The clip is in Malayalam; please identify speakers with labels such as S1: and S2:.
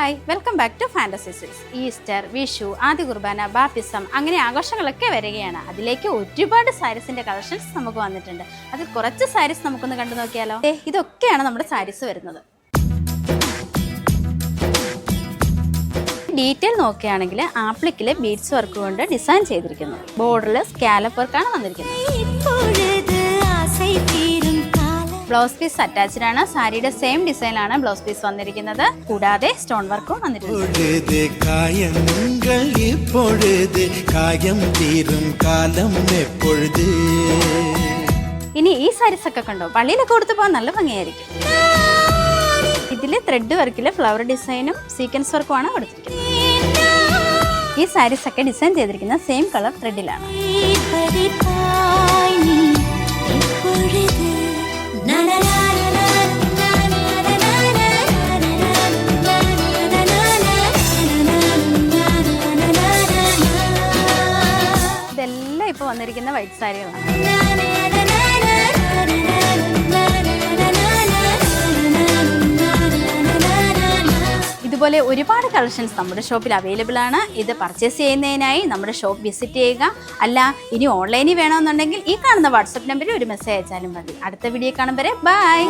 S1: Hi, welcome back to Fantasy Silks. Easter, Vishu, ആദ്യ കുർബാന, ബാപ്റ്റിസം അങ്ങനെ ആഘോഷങ്ങളൊക്കെ വരികയാണ്. അതിലേക്ക് ഒരുപാട് സാരീസിന്റെ കളക്ഷൻസ് നമുക്ക് വന്നിട്ടുണ്ട്. അതിൽ കുറച്ച് സാരീസ് നമുക്കൊന്ന് കണ്ടു നോക്കിയാലോ. ഇതൊക്കെയാണ് നമ്മുടെ സാരീസ് വരുന്നത്. ഡീറ്റെയിൽ നോക്കുകയാണെങ്കിൽ ആപ്ലിക്കിലെ ബീഡ്സ് വർക്ക് കൊണ്ട് ഡിസൈൻ ചെയ്തിരിക്കുന്നു. ബോർഡറിൽ സ്കാലപ്പ് വർക്കാണ് വന്നിരിക്കുന്നത്. ബ്ലൗസ് പീസ് അറ്റാച്ച്ഡ് ആണ്. സാരിയുടെ സെയിം ഡിസൈനാണ് ബ്ലൗസ് പീസ് വന്നിരിക്കുന്നത്. കൂടാതെ സ്റ്റോൺ വർക്കും വന്നിട്ടുണ്ട്. ഇനി ഈ സാരീസ് ഒക്കെ കണ്ടോ, പള്ളിയിലൊക്കെ കൊടുത്തു പോകാൻ നല്ല ഭംഗിയായിരിക്കും. ഇതിൽ ത്രെഡ് വർക്കിൽ ഫ്ലവർ ഡിസൈനും സീക്വൻസ് വർക്കുമാണ് കൊടുത്തിരിക്കുന്നത്. ഈ സാരീസ് ഒക്കെ ഡിസൈൻ ചെയ്തിരിക്കുന്ന സെയിം കളർ ത്രെഡിലാണ്. ഇതെല്ലാം ഇപ്പോൾ വന്നിരിക്കുന്ന വൈറ്റ് സാരികളാണ്. ഇതുപോലെ ഒരുപാട് കളക്ഷൻസ് നമ്മുടെ ഷോപ്പിൽ അവൈലബിൾ ആണ്. ഇത് പർച്ചേസ് ചെയ്യുന്നതിനായി നമ്മുടെ ഷോപ്പ് വിസിറ്റ് ചെയ്യുക. അല്ല, ഇനി ഓൺലൈനിൽ വേണമെന്നുണ്ടെങ്കിൽ ഈ കാണുന്ന വാട്സപ്പ് നമ്പറിൽ ഒരു മെസ്സേജ് അയച്ചാലും മതി. അടുത്ത വീഡിയോ കാണും വരെ ബൈ.